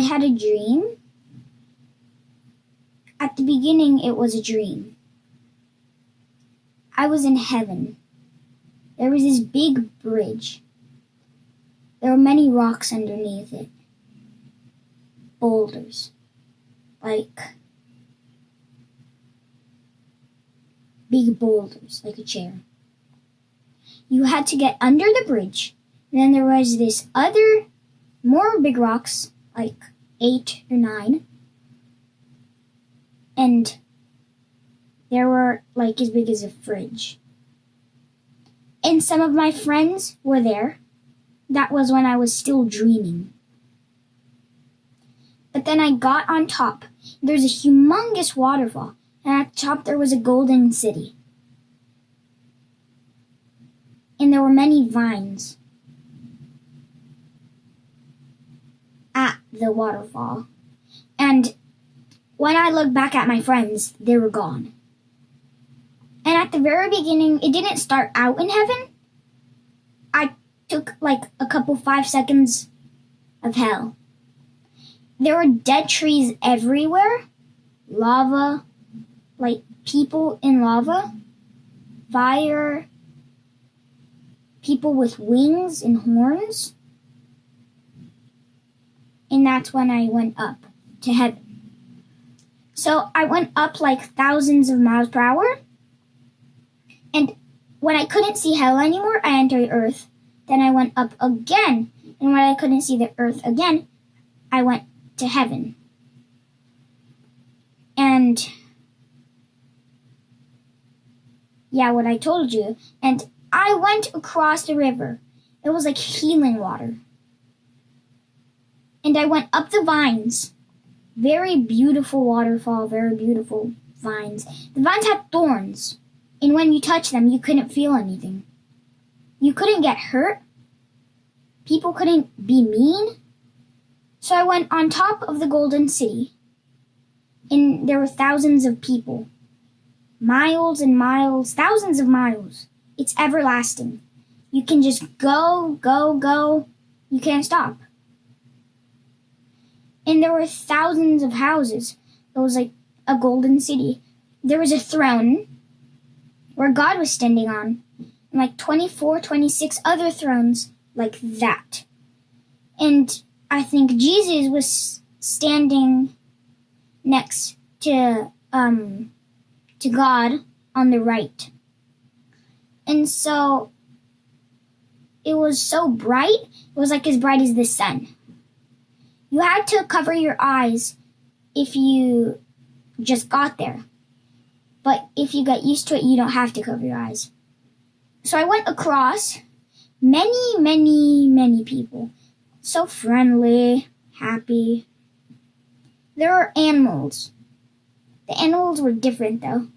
had a dream. At the beginning, it was a dream. I was in heaven. There was this big bridge. There were many rocks underneath it. Boulders. Like big boulders, like a chair. You had to get under the bridge. And then there was this other, more big rocks, like 8 or 9. And there were like as big as a fridge. And some of my friends were there. That was when I was still dreaming. But then I got on top. There's a humongous waterfall. And at the top there was a golden city. And there were many vines at the waterfall. And when I look back at my friends, they were gone. And at the very beginning, it didn't start out in heaven. I took like a couple 5 seconds of hell. There were dead trees everywhere. Lava, like people in lava. Fire. People with wings and horns. And that's when I went up to heaven. So I went up like thousands of miles per hour. And when I couldn't see hell anymore, I entered Earth. Then I went up again. And when I couldn't see the Earth again, I went to heaven. And yeah, what I told you. And I went across the river. It was like healing water. And I went up the vines. Very beautiful waterfall, very beautiful vines. The vines had thorns. And when you touched them, you couldn't feel anything. You couldn't get hurt. People couldn't be mean. So I went on top of the golden city. And there were thousands of people. Miles and miles, thousands of miles. It's everlasting. You can just go, go, go. You can't stop. And there were thousands of houses. It was like a golden city. There was a throne where God was standing on. And like 24, 26 other thrones like that. And I think Jesus was standing next to God on the right. And so it was so bright. It was like as bright as the sun. You had to cover your eyes if you just got there. But if you get used to it, you don't have to cover your eyes. So I went across. Many, many, many people. So friendly, happy. There were animals. The animals were different though.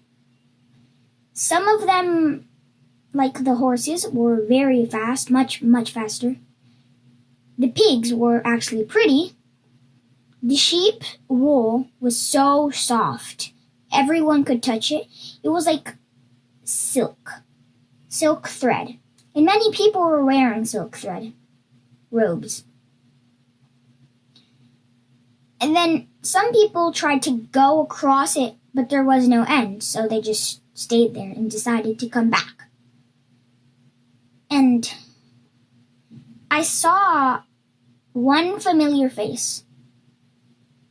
Some of them, like the horses, were very fast, much, much faster. The pigs were actually pretty. The sheep wool was so soft. Everyone could touch it. It was like silk thread. And many people were wearing silk thread robes. And then some people tried to go across it, but there was no end, so they just stayed there and decided to come back. And I saw one familiar face.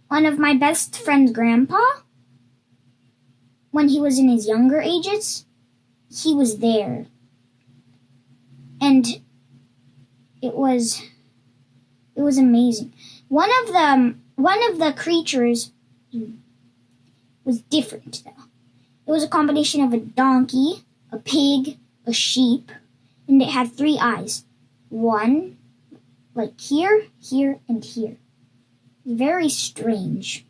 One of my best friend's grandpa, when he was in his younger ages, he was there. And it was amazing. One of the creatures was different though. It was a combination of a donkey, a pig, a sheep, and it had 3 eyes. One, like here, here, and here. Very strange.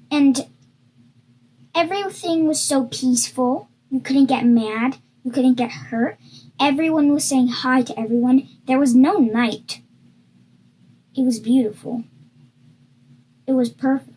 And everything was so peaceful. You couldn't get mad. You couldn't get hurt. Everyone was saying hi to everyone. There was no night. It was beautiful. It was perfect.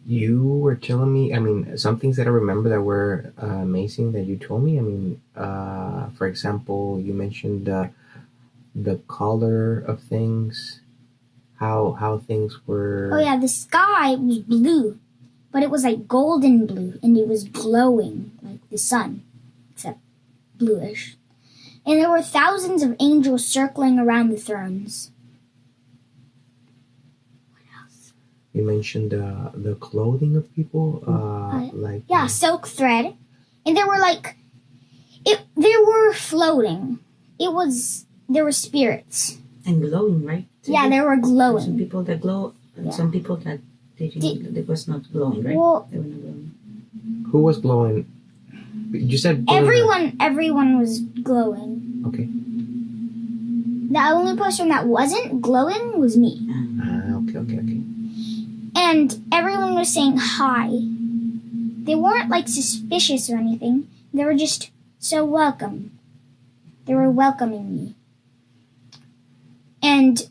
You were telling me, I mean, some things that I remember that were amazing that you told me. I mean, for example, you mentioned the color of things, how things were. Oh yeah, the sky was blue, but it was like golden blue, and it was glowing like the sun, except bluish. And there were thousands of angels circling around the thrones. You mentioned the clothing of people, like Yeah, silk thread, and there were like they were floating. There were spirits. And glowing, right? Yeah, they were Some glowing. people that glow, and some people that they was not glowing, right? Well, They were not glowing. who was glowing? You said blue. everyone was glowing. Okay. The only person that wasn't glowing was me. Okay. And everyone was saying hi. They weren't like suspicious or anything. They were just so welcome. They were welcoming me. And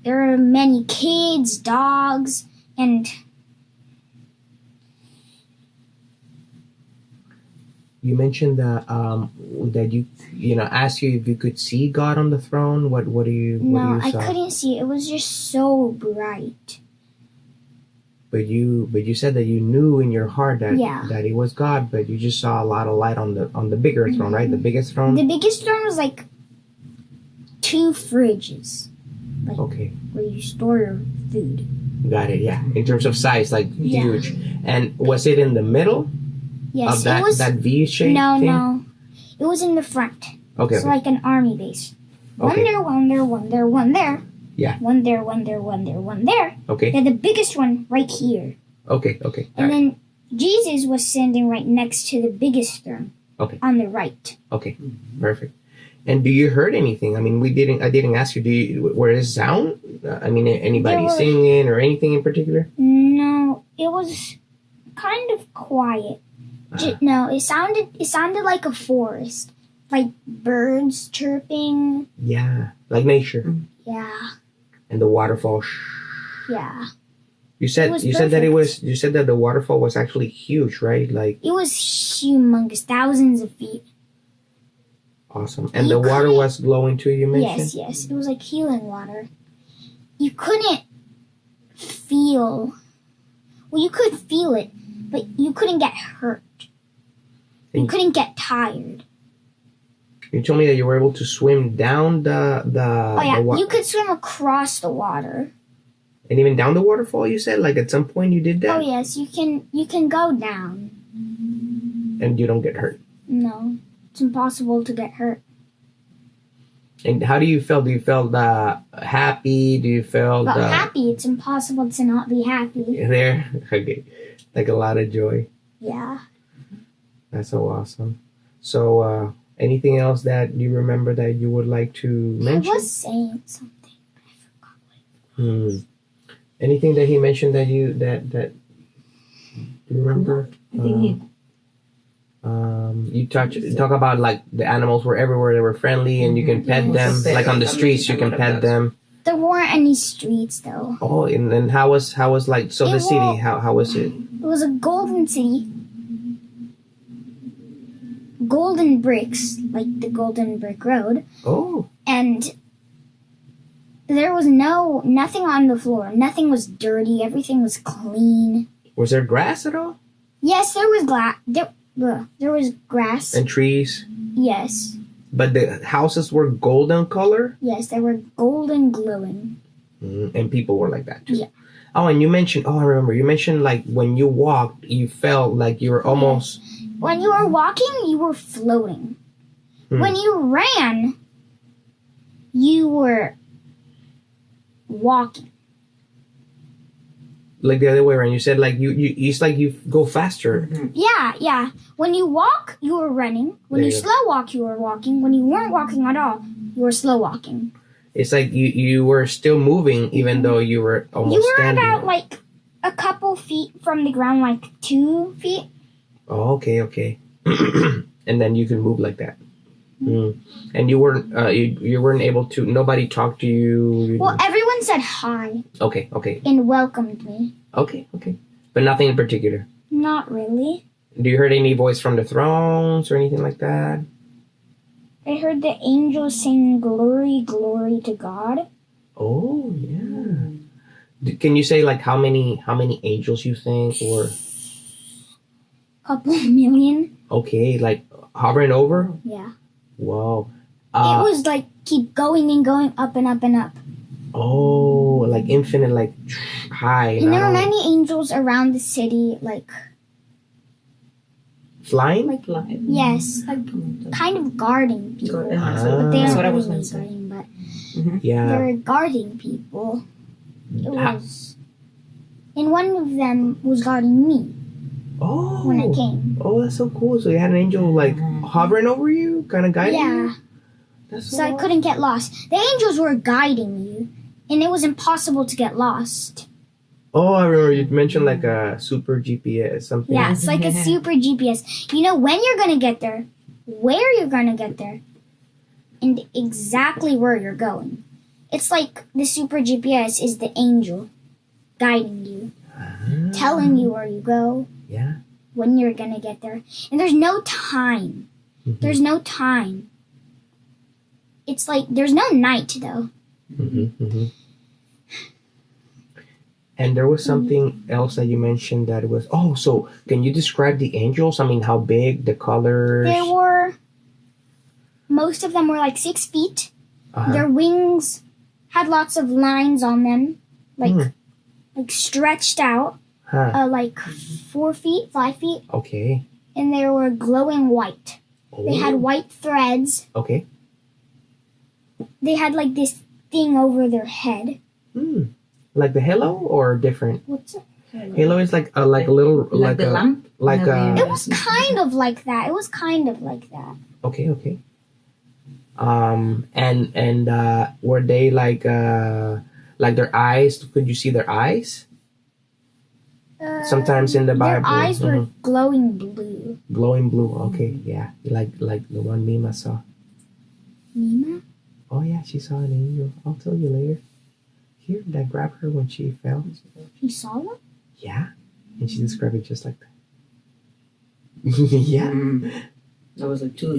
there were many kids, dogs, and You mentioned that that you know asked you if you could see God on the throne. What do you no, I saw? couldn't see. It was just so bright. But you said that you knew in your heart that Yeah. that He was God, but you just saw a lot of light on the bigger throne, right? The biggest throne. The biggest throne was like 2 fridges Okay, where you store your food. got it. Yeah, in terms of size, like Yeah. huge. And was it in the middle Yes, of that it was. that V shape No, thing? no. It was in the front. Okay. It's like an army base. One Okay. there, one there, one there, one there. Yeah. One there, one there, one there, one there. Okay. Then the biggest one right here. Okay. And then Jesus was standing right next to the biggest throne. Okay. On the right. Okay. Perfect. And do you heard anything? I mean, I didn't ask you. Were there sound? I mean, anybody There were- singing or anything in particular? No, it was kind of quiet. No, it sounded like a forest. Like birds chirping. Yeah, like nature Yeah. and the waterfall. Yeah. You said was that you said that the waterfall was actually huge, right? Like It was humongous, thousands of feet. awesome. And You the water couldn't- was glowing too, you mentioned? Yes. It was like healing water. You couldn't feel. Well, you could feel it, but you couldn't get hurt. You And- couldn't get tired. You told me that you were able to swim down the Oh yeah, water. you could swim across the water. And even down the waterfall, you said? Like at some point you did that? Oh yes, you can go down. And you don't get hurt. No, it's impossible to get hurt. And how do you feel? Do you feel happy? Do you feel But happy, it's impossible to not be happy. there? Okay. Like a lot of joy. Yeah. That's so awesome. So, anything else that you remember that you would like to mention? I was saying something. I forgot. Anything that he mentioned that you remember? I think he You talk about like the animals were everywhere. They were friendly, and you can pet them. Like on the streets, you can pet them. There weren't any streets though. Oh, and then how was like the city? How was it? It was a golden city. Golden bricks, like the Golden Brick Road. Oh, And there was nothing on the floor. Nothing was dirty. Everything was clean. was there grass at all? Yes, there was there was grass. And trees, Yes. but the houses were golden color, Yes, they were golden glowing. and people were like that too. Yeah. Oh, and you mentioned. Oh, I remember. You mentioned like when you walked, you felt like you were almost. When you were walking, you were floating. When you ran, you were walking. Like the other way around. You said like you it's like you go faster. Yeah. When you walk, you were running. When There you you go. slow walk, you were walking. When you weren't walking at all, you were slow walking. It's like you were still moving even though you were almost You were standing. about like a couple feet from the ground, like 2 feet. Oh, okay. And then you can move like that. And you weren't you weren't able to. Nobody talked to you. Well, everyone said hi Okay. and welcomed me. Okay. But nothing in particular. Not really. Do you heard any voice from the thrones or anything like that? I heard the angels sing glory, glory to God. Oh yeah. Can you say like how many angels you think, or Couple million. okay, like hovering over? Yeah. Wow. It was like keep going and going up and up and up. Oh, like infinite, like high. And there not were only- many angels around the city, like flying. like Fly. yes, like kind of guarding people. But they That's aren't what I was really gonna say. guarding, but Yeah. they're guarding people. It Ha- was, and one of them was guarding me Oh. when I came. Oh, that's so cool. So you had an angel like hovering over you, kind of guiding you. Yeah, That's so I awesome. couldn't get lost. The angels were guiding you, and it was impossible to get lost. Oh, I remember you mentioned like a super GPS something. Yeah, it's like a super GPS. You know when you're gonna get there, where you're gonna get there, and exactly where you're going. It's like the super GPS is the angel guiding you, telling you where you go, Yeah. when you're gonna get there. And there's no time. Mhm. There's no time. It's like there's no night though. And there was something else that you mentioned that was. Oh, so can you describe the angels? I mean, how big, the colors? There were most of them were like 6 feet. Uh-huh. Their wings had lots of lines on them, like Hmm. like stretched out, Huh. like 4 feet, 5 feet, Okay. and they were glowing white. They had Oh, white threads. Okay. They had like this thing over their head. Like the halo or different? What's it? Halo is like a little Like the lamp. like a. It was kind of like that. It was kind of like that. Okay. And were they like their eyes? Could you see their eyes? Sometimes in the Their Bible, eyes were glowing blue. glowing blue. Okay, yeah, like the one Mima saw. Nima? Oh yeah, she saw an angel. I'll tell you later. Here, that grabbed her when she fell. He saw them? Yeah, and she described it just like that. Yeah, That was like 2 or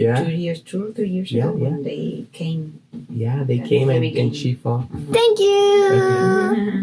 3 years Yeah, ago yeah. when they came. yeah. They Yeah, came the and baby came. she fell. Thank you!